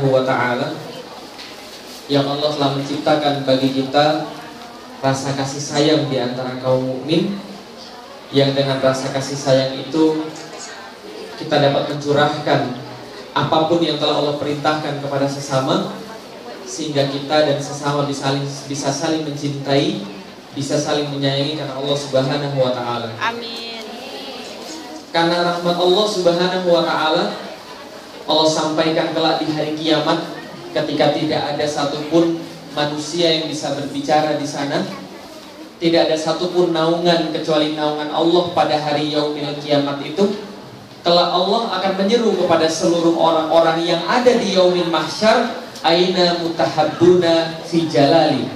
Subhanahu wa ta'ala, yang Allah telah menciptakan bagi kita rasa kasih sayang di antara kaum mukmin, yang dengan rasa kasih sayang itu kita dapat mencurahkan apapun yang telah Allah perintahkan kepada sesama, sehingga kita dan sesama bisa saling mencintai, bisa saling menyayangi karena Allah Subhanahu wa ta'ala. Amin. Karena rahmat Allah Subhanahu wa ta'ala, Allah sampaikan kelak di hari kiamat, ketika tidak ada satupun manusia yang bisa berbicara di sana, tidak ada satupun naungan kecuali naungan Allah pada hari yaumil kiamat itu. Kelak Allah akan menyeru kepada seluruh orang-orang yang ada di yaumil mahsyar, aina mutahabbuna fi jalali.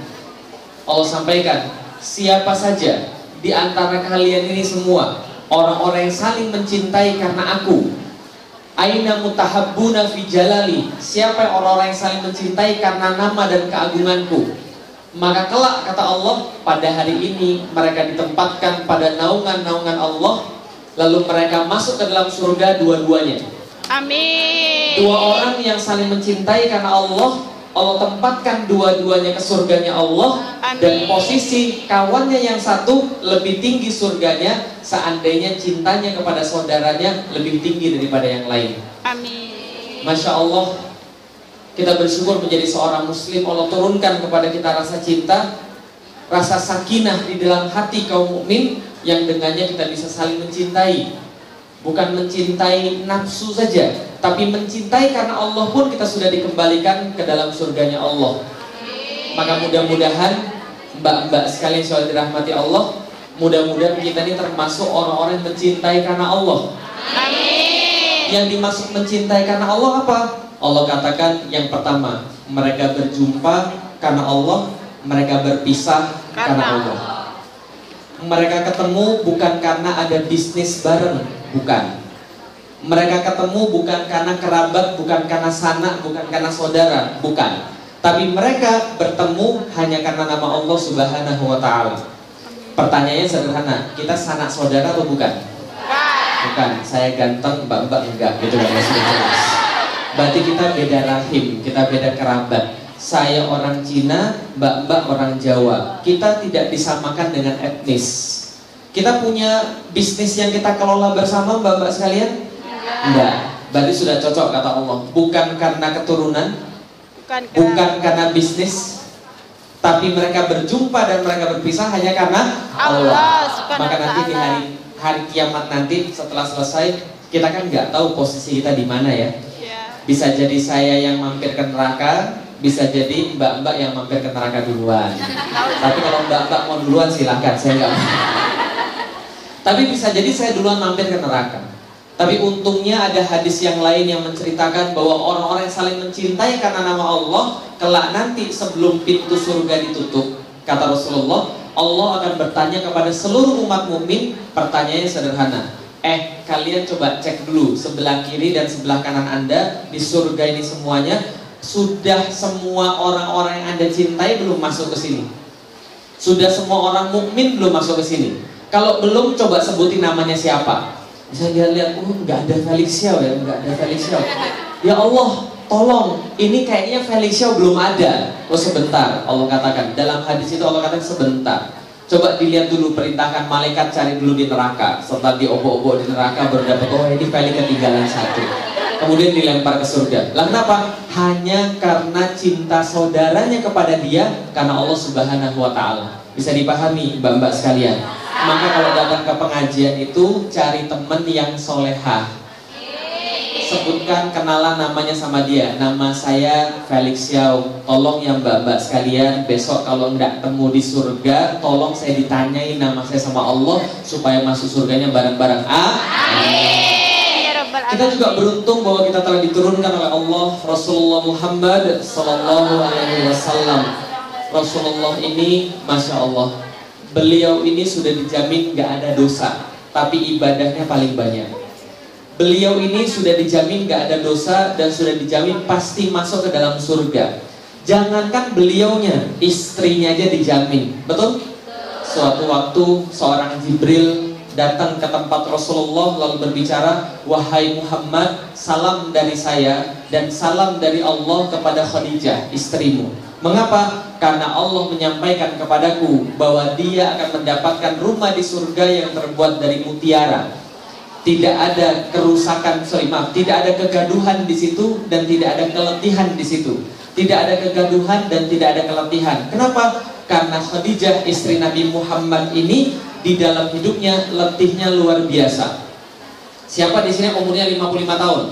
Allah sampaikan, siapa saja di antara kalian ini semua orang-orang yang saling mencintai karena aku. Aina mutahabbuna fi jalali, siapa orang-orang yang saling mencintai karena nama dan keagunganku. Maka kelak, kata Allah, pada hari ini mereka ditempatkan pada naungan-naungan Allah, lalu mereka masuk ke dalam surga dua-duanya. Amin. Dua orang yang saling mencintai karena Allah, Allah tempatkan dua-duanya ke surganya Allah. Amin. Dan posisi kawannya yang satu lebih tinggi surganya, seandainya cintanya kepada saudaranya lebih tinggi daripada yang lain. Amin. Masya Allah, kita bersyukur menjadi seorang muslim. Allah turunkan kepada kita rasa cinta, rasa sakinah di dalam hati kaum mukmin, yang dengannya kita bisa saling mencintai. Bukan mencintai nafsu saja, tapi mencintai karena Allah pun kita sudah dikembalikan ke dalam surganya Allah. Maka mudah-mudahan mbak-mbak sekalian yang dirahmati Allah, mudah-mudahan kita ini termasuk orang-orang yang mencintai karena Allah. Amin. Yang dimaksud mencintai karena Allah apa? Allah katakan yang pertama, mereka berjumpa karena Allah, mereka berpisah karena Allah. Mereka ketemu bukan karena ada bisnis bareng, bukan. Mereka ketemu bukan karena kerabat, bukan karena sanak, bukan karena saudara, bukan. Tapi mereka bertemu hanya karena nama Allah Subhanahu wa ta'ala. Pertanyaannya sederhana, kita sanak saudara atau bukan? Bukan. Saya ganteng, mbak-mbak enggak, gitu kan, masih jelas. Berarti kita beda rahim, kita beda kerabat. Saya orang Cina, mbak-mbak orang Jawa. Kita tidak disamakan dengan etnis. Kita punya bisnis yang kita kelola bersama, mbak-mbak sekalian? Enggak. Berarti sudah cocok kata Allah. Bukan karena keturunan, bukan karena bisnis, tapi mereka berjumpa dan mereka berpisah hanya karena Allah. Maka nanti di hari kiamat nanti setelah selesai, kita kan nggak tahu posisi kita di mana ya. Bisa jadi saya yang mampir ke neraka, bisa jadi mbak-mbak yang mampir ke neraka duluan. Tapi kalau mbak-mbak mau duluan silahkan, saya nggak mau. Tapi bisa jadi saya duluan mampir ke neraka. Tapi untungnya ada hadis yang lain yang menceritakan bahwa orang-orang yang saling mencintai karena nama Allah, kelak nanti sebelum pintu surga ditutup, kata Rasulullah, Allah akan bertanya kepada seluruh umat mukmin. Pertanyaannya sederhana, kalian coba cek dulu sebelah kiri dan sebelah kanan Anda di surga ini semuanya, sudah semua orang-orang yang Anda cintai belum masuk ke sini? Sudah semua orang mukmin belum masuk ke sini? Kalau belum, coba sebutin namanya siapa. Bisa lihat, nggak ada Felicia ya, nggak ada Felicia. Ya Allah, tolong, ini kayaknya Felicia belum ada. Oh sebentar, Allah katakan dalam hadis itu, Allah katakan sebentar. Coba dilihat dulu, perintahkan malaikat cari dulu di neraka. Setelah diobok-obok di neraka baru dapat, oh ini Feli ketinggalan satu. Kemudian dilempar ke surga. Lah kenapa? Hanya karena cinta saudaranya kepada dia, karena Allah Subhanahu wa ta'ala. Bisa dipahami mbak-mbak sekalian. Maka kalau datang ke pengajian itu, cari teman yang solehah. Sebutkan, kenalan namanya sama dia. Nama saya Felix Xiao. Tolong ya mbak-mbak sekalian, besok kalau nggak temu di surga, tolong saya ditanyain nama saya sama Allah, supaya masuk surganya bareng-bareng. Kita juga beruntung bahwa kita telah diturunkan oleh Allah Rasulullah Muhammad Sallallahu Alaihi Wasallam. Rasulullah ini, masya Allah, beliau ini sudah dijamin gak ada dosa, tapi ibadahnya paling banyak. Beliau ini sudah dijamin gak ada dosa dan sudah dijamin pasti masuk ke dalam surga. Jangankan beliaunya, istrinya aja dijamin. Betul? Suatu waktu seorang Jibril datang ke tempat Rasulullah lalu berbicara, "Wahai Muhammad, salam dari saya dan salam dari Allah kepada Khadijah, istrimu." Mengapa? Karena Allah menyampaikan kepadaku bahwa dia akan mendapatkan rumah di surga yang terbuat dari mutiara. Tidak ada kerusakan, tidak ada kegaduhan di situ dan tidak ada keletihan di situ. Tidak ada kegaduhan dan tidak ada keletihan. Kenapa? Karena Khadijah istri Nabi Muhammad ini di dalam hidupnya letihnya luar biasa. Siapa di sini umurnya 55 tahun?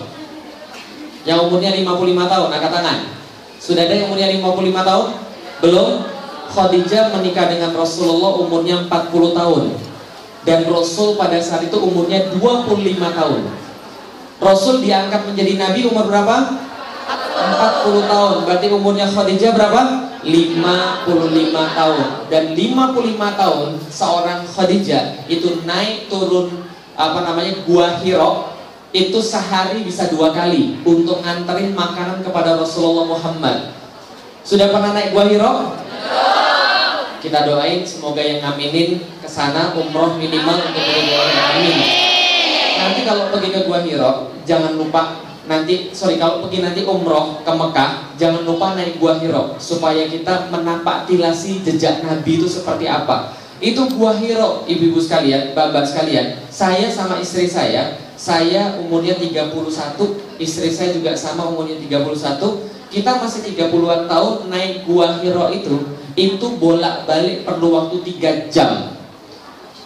Yang umurnya 55 tahun, angkat tangan. Sudah ada yang umurnya 55 tahun? Belum? Khadijah menikah dengan Rasulullah umurnya 40 tahun. Dan Rasul pada saat itu umurnya 25 tahun. Rasul diangkat menjadi Nabi umur berapa? 40 tahun. Berarti umurnya Khadijah berapa? 55 tahun. Dan 55 tahun seorang Khadijah itu naik turun Gua Hira itu sehari bisa 2 kali untuk nganterin makanan kepada Rasulullah Muhammad. Sudah pernah naik Gua Hira? Kita doain semoga yang ngaminin ke sana umroh minimal untuk menjadi orang yang amin. Nanti kalau pergi ke Gua Hira, jangan lupa kalau pergi nanti umroh ke Mekah, jangan lupa naik Gua Hira supaya kita menapak tilasi jejak Nabi itu seperti apa. Itu Gua Hira, ibu-ibu sekalian, bapak sekalian. Saya sama istri saya umurnya 31, istri saya juga sama umurnya 31. Kita masih 30-an tahun naik Gua Hira itu bolak-balik perlu waktu 3 jam.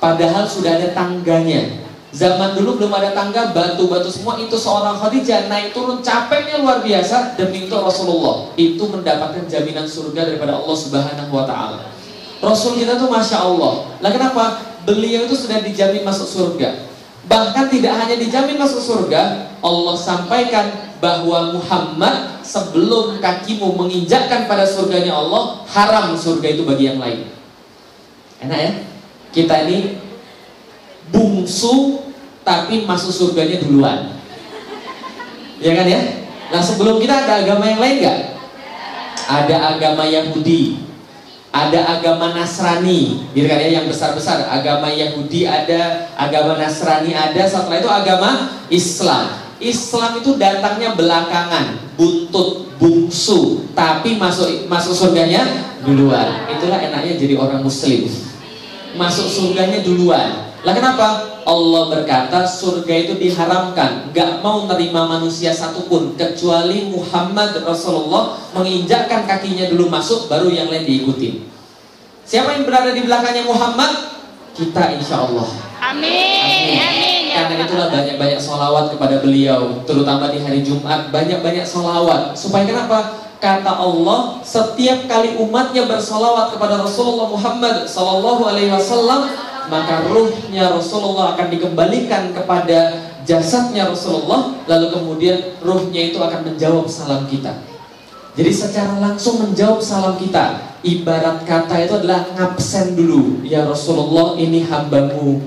Padahal sudah ada tangganya. Zaman dulu belum ada tangga, batu-batu semua. Itu seorang Khadijah naik turun capeknya luar biasa demi itu Rasulullah. Itu mendapatkan jaminan surga daripada Allah Subhanahu wa taala. Rasul kita tuh Masya Allah. Lah kenapa? Beliau itu sudah dijamin masuk surga. Bahkan tidak hanya dijamin masuk surga, Allah sampaikan bahwa Muhammad sebelum kakimu menginjakkan pada surganya Allah, haram surga itu bagi yang lain. Enak ya? Kita ini bungsu tapi masuk surganya duluan. Ya kan ya? Nah sebelum kita ada agama yang lain gak? Ada agama Yahudi, ada agama Nasrani, gitu kan ya, yang besar-besar. Agama Yahudi ada, agama Nasrani ada, setelah itu agama Islam. Islam itu datangnya belakangan, buntut, bungsu, tapi masuk surganya duluan. Itulah enaknya jadi orang Muslim, masuk surganya duluan. Lah kenapa? Allah berkata surga itu diharamkan, gak mau nerima manusia satupun kecuali Muhammad Rasulullah menginjakkan kakinya dulu masuk, baru yang lain diikuti. Siapa yang berada di belakangnya Muhammad? Kita insya Allah. Amin. Amin. Karena itulah banyak-banyak sholawat kepada beliau, terutama di hari Jumat banyak-banyak sholawat. Supaya kenapa? Kata Allah, setiap kali umatnya bersolawat kepada Rasulullah Muhammad Sallallahu Alaihi Wasallam, maka ruhnya Rasulullah akan dikembalikan kepada jasadnya Rasulullah, lalu kemudian ruhnya itu akan menjawab salam kita. Jadi secara langsung menjawab salam kita. Ibarat kata itu adalah ngabsen dulu. Ya Rasulullah, ini hambamu.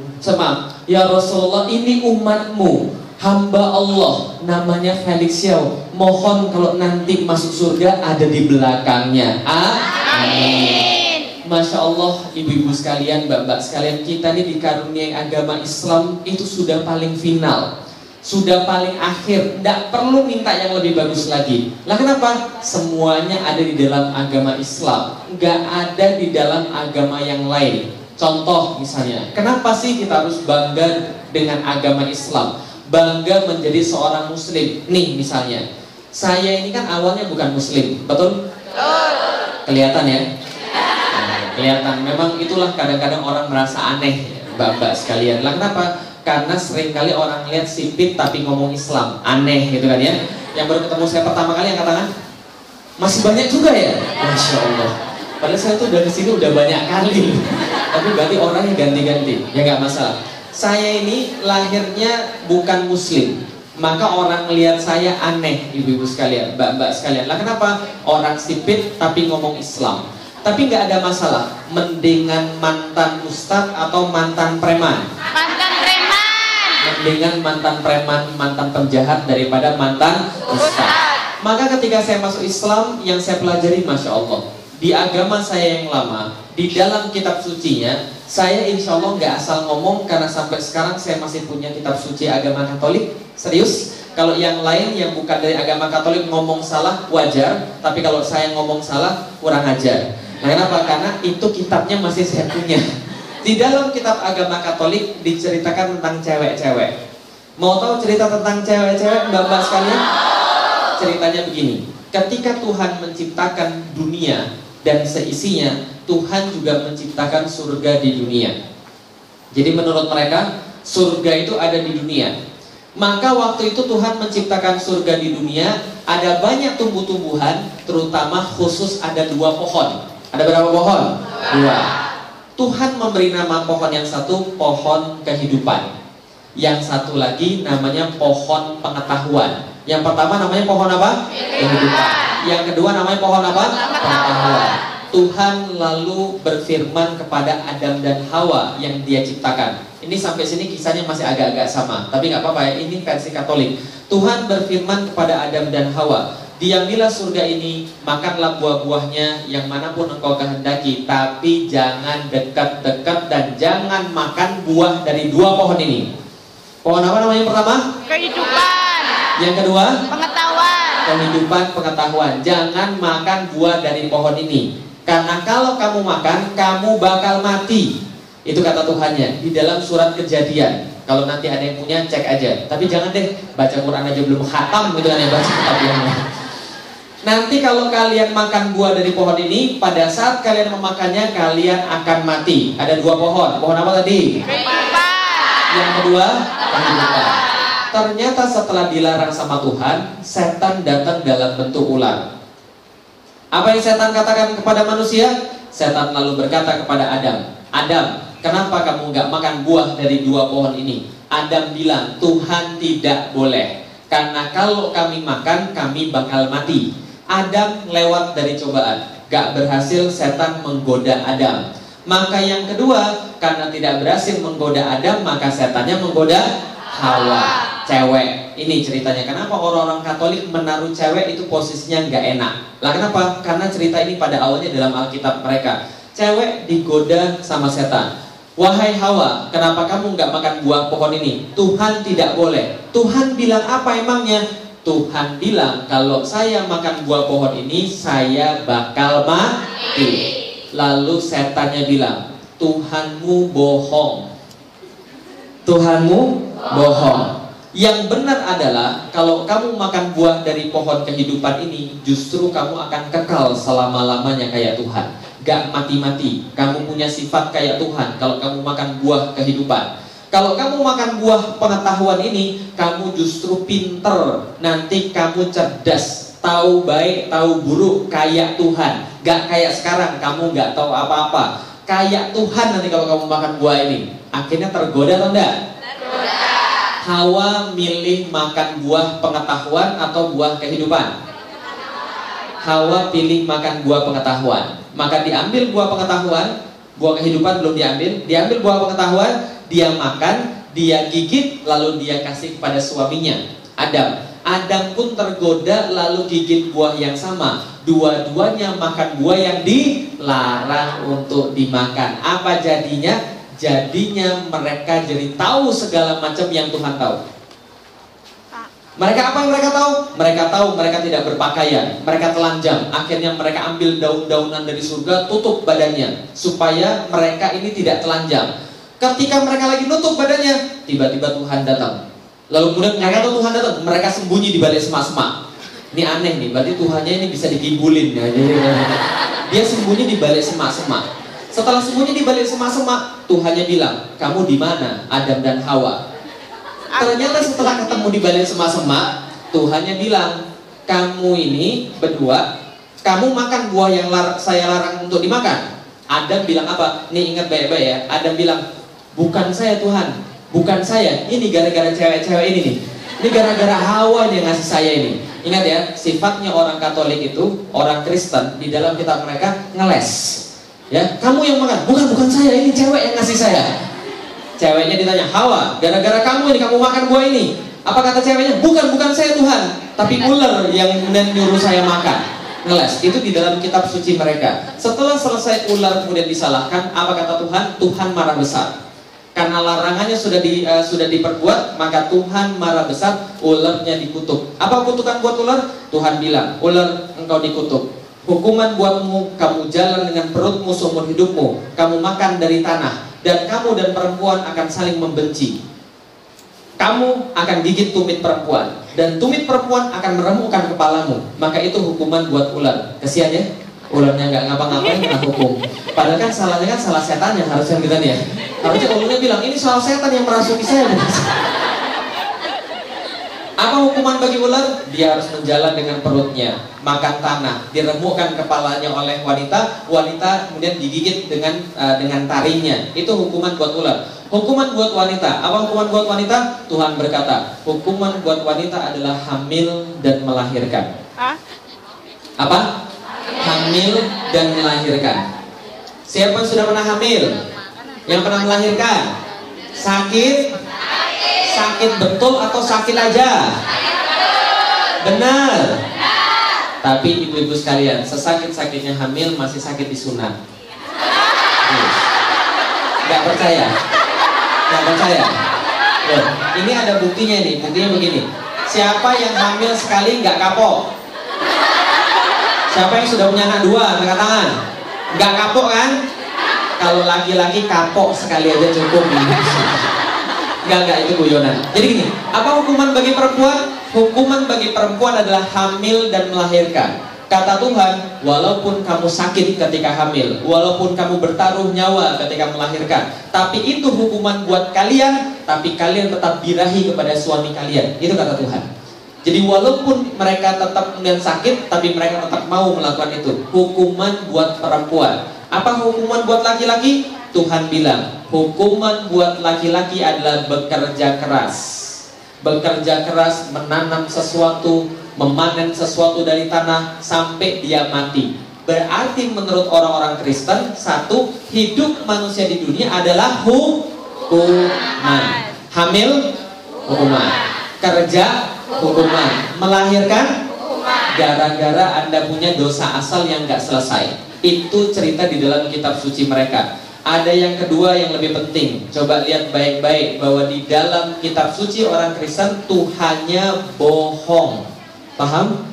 Ya Rasulullah, ini umatmu, hamba Allah, namanya Felix Xiao. Mohon kalau nanti masuk surga ada di belakangnya. Amin. Masya Allah, ibu-ibu sekalian, bapak sekalian, kita ini dikaruniai agama Islam itu sudah paling final, sudah paling akhir, tidak perlu minta yang lebih bagus lagi. Lah kenapa? Semuanya ada di dalam agama Islam, nggak ada di dalam agama yang lain. Contoh misalnya, kenapa sih kita harus bangga dengan agama Islam, bangga menjadi seorang Muslim? Nih misalnya, saya ini kan awalnya bukan Muslim, betul? Kelihatan ya? Kelihatan. Memang itulah kadang-kadang orang merasa aneh, bapak sekalian. Lah kenapa? Karena seringkali orang lihat sipit tapi ngomong Islam, aneh gitu kan ya. Yang baru ketemu saya pertama kali angkat tangan. Masih banyak juga ya? Masya Allah. Padahal saya tuh udah kesini udah banyak kali. Tapi berarti orangnya ganti-ganti. Ya nggak masalah. Saya ini lahirnya bukan Muslim, maka orang lihat saya aneh, ibu-ibu sekalian, mbak-mbak sekalian. Lah kenapa? Orang sipit tapi ngomong Islam. Tapi nggak ada masalah. Mendingan mantan ustadz atau mantan preman? Mantan preman. Mendingan mantan preman, mantan penjahat daripada mantan ustadz. Maka ketika saya masuk Islam, yang saya pelajari, Masya Allah, di agama saya yang lama, di dalam kitab sucinya, saya insya Allah nggak asal ngomong karena sampai sekarang saya masih punya kitab suci agama Katolik. Serius. Kalau yang lain yang bukan dari agama Katolik ngomong salah wajar, tapi kalau saya ngomong salah kurang ajar. Nah, kenapa? Karena itu kitabnya masih saya punya. Di dalam kitab agama Katolik diceritakan tentang cewek-cewek. Mau tahu cerita tentang cewek-cewek mbak-mbak sekalian? Ceritanya begini. Ketika Tuhan menciptakan dunia dan seisinya, Tuhan juga menciptakan surga di dunia. Jadi menurut mereka, surga itu ada di dunia. Maka waktu itu Tuhan menciptakan surga di dunia, ada banyak tumbuh-tumbuhan, terutama khusus ada 2 pohon. Ada berapa pohon? 2. Tuhan memberi nama pohon yang satu pohon kehidupan, yang satu lagi namanya pohon pengetahuan. Yang pertama namanya pohon apa? Kehidupan. Yang kedua namanya pohon apa? Pengetahuan. Tuhan lalu berfirman kepada Adam dan Hawa yang dia ciptakan. Ini sampai sini kisahnya masih agak-agak sama, tapi nggak apa-apa ya, ini versi Katolik. Tuhan berfirman kepada Adam dan Hawa, diambillah surga ini, makanlah buah-buahnya yang manapun engkau kehendaki, tapi jangan dekat-dekat dan jangan makan buah dari 2 pohon ini. Pohon apa namanya yang pertama? Kehidupan. Yang kedua? Pengetahuan. Kehidupan, pengetahuan. Jangan makan buah dari pohon ini, karena kalau kamu makan, kamu bakal mati. Itu kata Tuhannya di dalam surat Kejadian. Kalau nanti ada yang punya, cek aja. Tapi jangan deh baca Quran aja belum khatam gitu kan ya, baca kitab yang lain. Nanti kalau kalian makan buah dari pohon ini, pada saat kalian memakannya, kalian akan mati. Ada 2 pohon. Pohon apa tadi? Kehidupan. Yang kedua, kehidupan. Ternyata setelah dilarang sama Tuhan, setan datang dalam bentuk ular. Apa yang setan katakan kepada manusia? Setan lalu berkata kepada Adam, Adam, kenapa kamu nggak makan buah dari 2 pohon ini? Adam bilang, Tuhan tidak boleh, karena kalau kami makan, kami bakal mati. Adam lewat dari cobaan, gak berhasil, setan menggoda Adam. Maka yang kedua, karena tidak berhasil menggoda Adam, maka setannya menggoda Hawa, cewek. Ini ceritanya kenapa orang-orang Katolik menaruh cewek itu posisinya nggak enak. Lah kenapa? Karena cerita ini pada awalnya dalam Alkitab mereka. Cewek digoda sama setan. Wahai Hawa, kenapa kamu nggak makan buah pohon ini? Tuhan tidak boleh. Tuhan bilang apa emangnya? Tuhan bilang kalau saya makan buah pohon ini, saya bakal mati. Lalu setannya bilang, Tuhanmu bohong. Tuhanmu bohong. Yang benar adalah kalau kamu makan buah dari pohon kehidupan ini, justru kamu akan kekal selama-lamanya kayak Tuhan. Gak mati-mati. Kamu punya sifat kayak Tuhan kalau kamu makan buah kehidupan. Kalau kamu makan buah pengetahuan ini, kamu justru pinter. Nanti kamu cerdas, tahu baik, tahu buruk, kayak Tuhan. Gak kayak sekarang, kamu gak tahu apa-apa. Kayak Tuhan nanti kalau kamu makan buah ini. Akhirnya tergoda atau enggak? Tergoda. Hawa milih makan buah pengetahuan atau buah kehidupan? Hawa pilih makan buah pengetahuan. Maka diambil buah pengetahuan, buah kehidupan belum diambil. Diambil buah pengetahuan, dia makan, dia gigit, lalu dia kasih kepada suaminya, Adam. Adam pun tergoda lalu gigit buah yang sama. Dua-duanya makan buah yang dilarang untuk dimakan. Apa jadinya? Jadinya mereka jadi tahu segala macam yang Tuhan tahu. Mereka apa yang mereka tahu? Mereka tahu mereka tidak berpakaian, mereka telanjang. Akhirnya mereka ambil daun-daunan dari surga, tutup badannya supaya mereka ini tidak telanjang. Ketika mereka lagi nutup badannya, tiba-tiba Tuhan datang. Lalu kemudian mereka tahu Tuhan datang, mereka sembunyi di balik semak-semak. Ini aneh nih, berarti Tuhannya ini bisa digibulin ya. Dia sembunyi di balik semak-semak. Setelah sembunyi di balik semak-semak, Tuhannya bilang, kamu di mana, Adam dan Hawa? Ternyata setelah ketemu di balik semak-semak, Tuhannya bilang, kamu ini berdua, kamu makan buah yang saya larang untuk dimakan. Adam bilang apa? Nih ingat baik-baik ya. Adam bilang, bukan saya Tuhan, bukan saya. Ini gara-gara cewek-cewek ini nih. Ini gara-gara Hawa yang ngasih saya ini. Ingat ya, sifatnya orang Katolik itu, orang Kristen di dalam kitab mereka ngeles. Ya, kamu yang makan, bukan saya, ini cewek yang ngasih saya. Ceweknya ditanya, Hawa, gara-gara kamu ini kamu makan buah ini. Apa kata ceweknya? Bukan saya Tuhan, tapi ular yang nyuruh saya makan. Ngeles. Itu di dalam kitab suci mereka. Setelah selesai ular kemudian disalahkan, apa kata Tuhan? Tuhan marah besar. Karena larangannya sudah diperbuat, maka Tuhan marah besar, ularnya dikutuk. Apa kutukan buat ular? Tuhan bilang, ular engkau dikutuk. Hukuman buatmu, kamu jalan dengan perutmu seumur hidupmu, kamu makan dari tanah, dan kamu dan perempuan akan saling membenci. Kamu akan gigit tumit perempuan, dan tumit perempuan akan meremukkan kepalamu. Maka itu hukuman buat ular. Kasihan ya, ularnya nggak ngapa-ngapain kena hukum. Padahal kan salahnya kan salah setannya, harusnya gitu ya. Harusnya ularnya bilang, ini salah setan yang merasuki saya. Apa hukuman bagi ular? Dia harus menjalan dengan perutnya, makan tanah, diremukkan kepalanya oleh wanita, wanita kemudian digigit dengan taringnya. Itu hukuman buat ular. Hukuman buat wanita. Apa hukuman buat wanita? Tuhan berkata, hukuman buat wanita adalah hamil dan melahirkan. Apa? Hamil dan melahirkan. Siapa yang sudah pernah hamil? Yang pernah melahirkan? Sakit? Sakit betul atau sakit aja? Benar. Tapi ibu-ibu sekalian, sesakit-sakitnya hamil masih sakit disunat. Gak percaya? Gak percaya? Loh, ini ada buktinya nih. Buktinya begini. Siapa yang hamil sekali gak kapok? Siapa yang sudah punya anak dua? Angkat tangan. Gak kapok kan? Kalau laki-laki kapok sekali aja cukup. Enggak, itu guyonan. Jadi gini, apa hukuman bagi perempuan? Hukuman bagi perempuan adalah hamil dan melahirkan. Kata Tuhan, walaupun kamu sakit ketika hamil, walaupun kamu bertaruh nyawa ketika melahirkan, tapi itu hukuman buat kalian, tapi kalian tetap birahi kepada suami kalian. Itu kata Tuhan. Jadi walaupun mereka tetap kemudian sakit, tapi mereka tetap mau melakukan itu. Hukuman buat perempuan. Apa hukuman buat laki-laki? Tuhan bilang, hukuman buat laki-laki adalah bekerja keras. Bekerja keras, menanam sesuatu, memanen sesuatu dari tanah sampai dia mati. Berarti menurut orang-orang Kristen, satu, hidup manusia di dunia adalah hukuman. Hamil, hukuman. Kerja, hukuman. Melahirkan, gara-gara Anda punya dosa asal yang gak selesai. Itu cerita di dalam kitab suci mereka. Ada yang kedua yang lebih penting. Coba lihat baik-baik bahwa di dalam kitab suci orang Kristen Tuhannya bohong. Paham?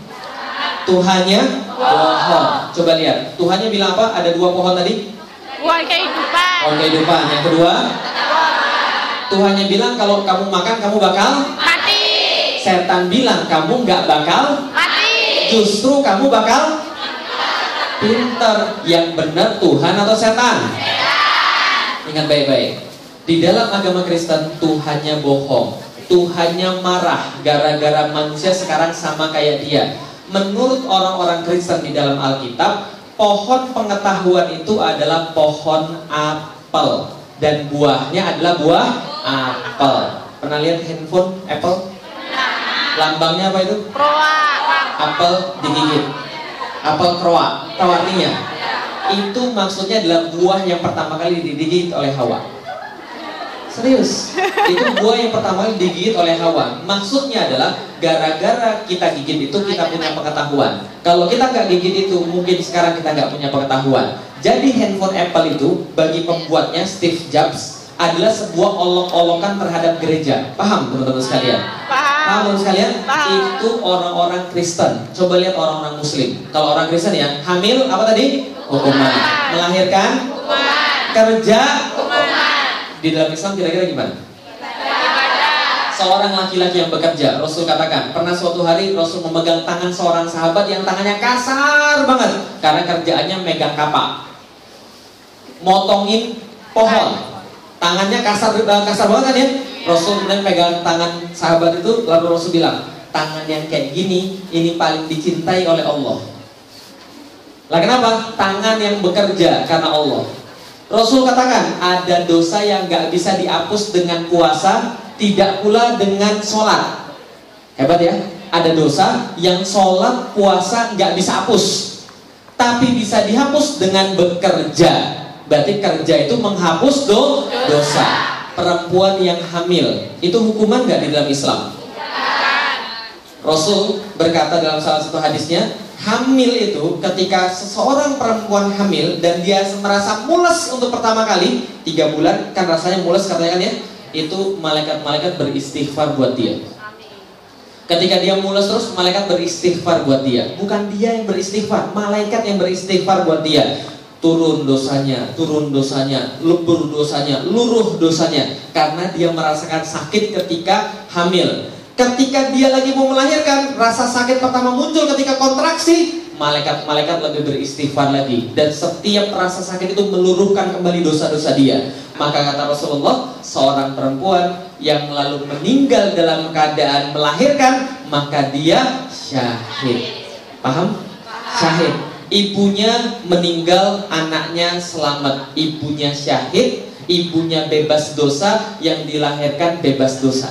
Tuhannya bohong. Coba lihat. Tuhannya bilang apa? Ada dua pohon tadi? Pohon kehidupan. Pohon kehidupan. Yang kedua? Tuhannya bilang kalau kamu makan kamu bakal mati. Setan bilang kamu nggak bakal mati. Justru kamu bakal pinter. Yang benar Tuhan atau setan? Ingat baik-baik. Di dalam agama Kristen Tuhannya bohong. Tuhannya marah gara-gara manusia sekarang sama kayak dia. Menurut orang-orang Kristen di dalam Alkitab, pohon pengetahuan itu adalah pohon apel. Dan buahnya adalah buah apel. Pernah lihat handphone Apple? Lambangnya apa itu? Proa. Apel digigit. Apel kroa. Tahu artinya? Itu maksudnya adalah buah yang pertama kali digigit oleh Hawa. Serius. Itu buah yang pertama kali digigit oleh Hawa. Maksudnya adalah gara-gara kita gigit itu kita punya pengetahuan. Kalau kita nggak gigit itu mungkin sekarang kita nggak punya pengetahuan. Jadi handphone Apple itu bagi pembuatnya Steve Jobs adalah sebuah olok-olokan terhadap gereja. Paham teman-teman sekalian? Paham teman-teman sekalian? Paham. Itu orang-orang Kristen. Coba lihat orang-orang Muslim. Kalau orang Kristen ya, hamil apa tadi? Hukuman. Melahirkan? Hukuman. Kerja? Hukuman. Di dalam Islam kira-kira gimana? Seorang laki-laki yang bekerja, Rasul katakan, pernah suatu hari Rasul memegang tangan seorang sahabat yang tangannya kasar banget karena kerjaannya megang kapak, motongin pohon. Tangannya kasar banget kan ya. Rasul kemudian pegang tangan sahabat itu, lalu Rasul bilang, tangan yang kayak gini ini paling dicintai oleh Allah. Lah kenapa? Tangan yang bekerja karena Allah. Rasul katakan ada dosa yang gak bisa dihapus dengan puasa, tidak pula dengan sholat. Hebat ya. Ada dosa yang sholat puasa gak bisa hapus, tapi bisa dihapus dengan bekerja. Berarti kerja itu menghapus dosa. Perempuan yang hamil itu hukuman gak di dalam Islam? Rasul berkata dalam salah satu hadisnya, hamil itu, ketika seseorang perempuan hamil dan dia merasa mules untuk pertama kali 3 bulan, kan rasanya mules katanya kan ya, itu malaikat-malaikat beristighfar buat dia. Ketika dia mules terus, malaikat beristighfar buat dia. Bukan dia yang beristighfar, malaikat yang beristighfar buat dia. Turun dosanya, lebur dosanya, luruh dosanya, karena dia merasakan sakit ketika hamil. Ketika dia lagi mau melahirkan, rasa sakit pertama muncul ketika kontraksi, malaikat-malaikat lebih beristighfar lagi. Dan setiap rasa sakit itu meluruhkan kembali dosa-dosa dia. Maka kata Rasulullah, seorang perempuan yang lalu meninggal dalam keadaan melahirkan, maka dia syahid. Paham? Syahid. Ibunya meninggal, anaknya selamat. Ibunya syahid, ibunya bebas dosa, yang dilahirkan bebas dosa.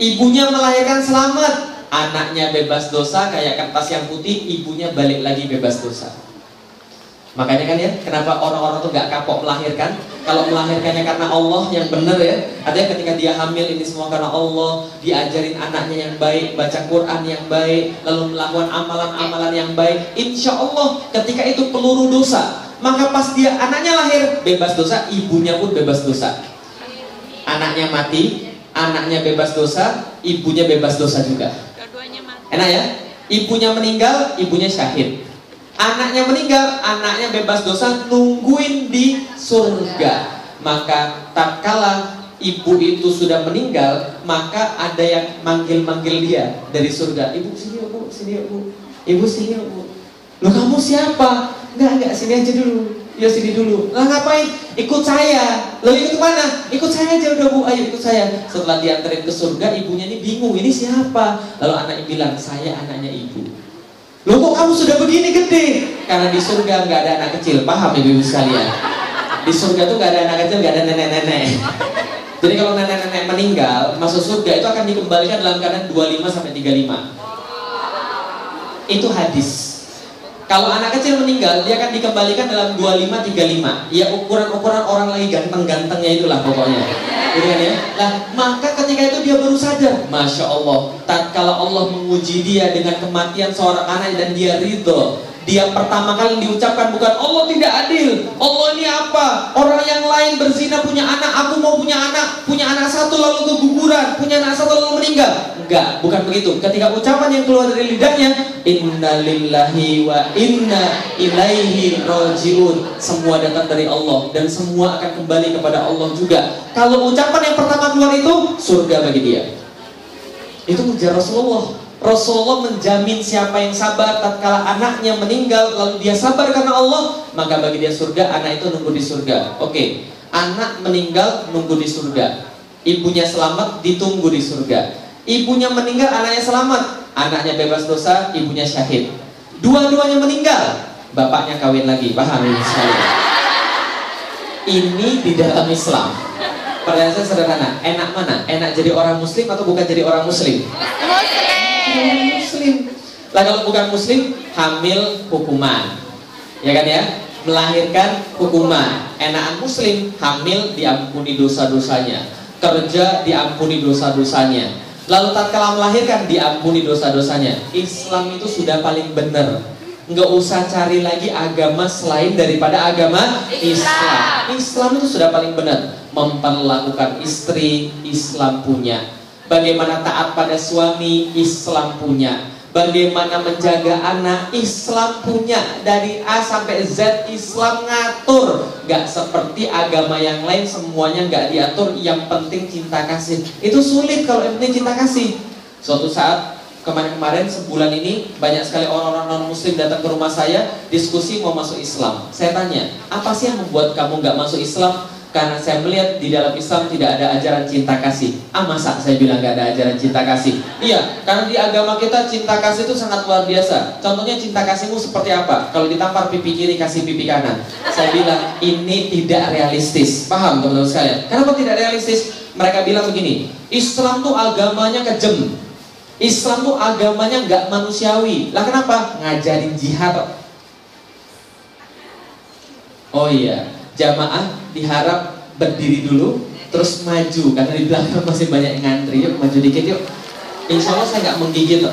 Ibunya melahirkan selamat, anaknya bebas dosa, kayak kertas yang putih, ibunya balik lagi bebas dosa. Makanya kan ya, kenapa orang-orang tuh gak kapok melahirkan? Kalau melahirkannya karena Allah yang benar ya, artinya ketika dia hamil ini semua karena Allah, diajarin anaknya yang baik, baca Quran yang baik, lalu melakukan amalan-amalan yang baik, insya Allah ketika itu peluru dosa, maka pas dia anaknya lahir bebas dosa, ibunya pun bebas dosa. Anaknya mati, anaknya bebas dosa, ibunya bebas dosa juga. Enak ya? Ibunya meninggal, ibunya syahid. Anaknya meninggal, anaknya bebas dosa, nungguin di surga. Maka tatkala ibu itu sudah meninggal, maka ada yang manggil-manggil dia dari surga. Ibu sini yuk bu, sini yuk bu. Ibu sini yuk bu. Loh kamu siapa? Enggak, sini aja dulu. Ya sini dulu. Lah ngapain? Ikut saya. Loh ikut mana? Ikut saya aja udah bu, ayo ikut saya. Setelah diantarin ke surga, ibunya ini bingung, ini siapa? Lalu anaknya bilang, saya anaknya ibu. Loh kok kamu sudah begini gede? Karena di surga nggak ada anak kecil, paham ibu-ibu sekalian? Di surga tuh nggak ada anak kecil, nggak ada nenek-nenek. Jadi kalau nenek-nenek meninggal masuk surga itu akan dikembalikan dalam keadaan 25-35. Itu hadis. Kalau anak kecil meninggal, dia akan dikembalikan dalam 25-35. Ya ukuran-ukuran orang lagi ganteng-gantengnya itulah pokoknya. Gitu kan ya? Nah, maka ketika itu dia baru sadar, Masya Allah, tatkala Allah menguji dia dengan kematian seorang anak dan dia ridho, dia pertama kali diucapkan bukan Allah tidak adil, Allah ini apa? Orang yang lain berzina punya anak, aku mau punya anak satu lalu keguguran, punya anak satu lalu meninggal. Enggak, bukan begitu. Ketika ucapan yang keluar dari lidahnya, innalillahi wa inna ilaihi rajiun, semua datang dari Allah dan semua akan kembali kepada Allah juga. Kalau ucapan yang pertama keluar itu surga bagi dia. Itu ujar Rasulullah. Rasulullah menjamin siapa yang sabar tatkala anaknya meninggal lalu dia sabar karena Allah, maka bagi dia surga, anak itu nunggu di surga. Oke, anak meninggal nunggu di surga. Ibunya selamat ditunggu di surga. Ibunya meninggal, anaknya selamat. Anaknya bebas dosa, ibunya syahid. Dua-duanya meninggal, bapaknya kawin lagi. Paham ini sekalian? Ini di dalam Islam. Pertanyaan saya sederhana, enak mana? Enak jadi orang muslim atau bukan jadi orang muslim? Muslim. Lah kalau bukan muslim, hamil hukuman. Ya kan ya? Melahirkan hukuman. Enakan muslim, hamil diampuni dosa-dosanya. Kerja diampuni dosa-dosanya. Lalu tatkala melahirkan diampuni dosa-dosanya. Islam itu sudah paling benar. Nggak usah cari lagi agama selain daripada agama Islam. Islam itu sudah paling benar. Memperlakukan istri, Islam punya. Bagaimana taat pada suami, Islam punya. Bagaimana menjaga anak, Islam punya. Dari A sampai Z Islam ngatur. Gak seperti agama yang lain semuanya gak diatur. Yang penting cinta kasih. Itu sulit kalau yang penting cinta kasih. Suatu saat kemarin-kemarin sebulan ini banyak sekali orang-orang non-muslim datang ke rumah saya diskusi mau masuk Islam. Saya tanya, apa sih yang membuat kamu gak masuk Islam? Karena saya melihat di dalam Islam tidak ada ajaran cinta kasih. Ah masa saya bilang gak ada ajaran cinta kasih? Iya, karena di agama kita cinta kasih itu sangat luar biasa. Contohnya cinta kasihmu seperti apa? Kalau ditampar pipi kiri kasih pipi kanan. Saya bilang ini tidak realistis. Paham teman-teman sekalian? Kenapa tidak realistis? Mereka bilang begini, Islam tuh agamanya kejem. Islam tuh agamanya gak manusiawi. Lah kenapa? Ngajarin jihad. Oh iya, jamaah diharap berdiri dulu terus maju karena di belakang masih banyak yang ngantri. Yuk maju dikit yuk. Insya Allah saya nggak menggigit loh.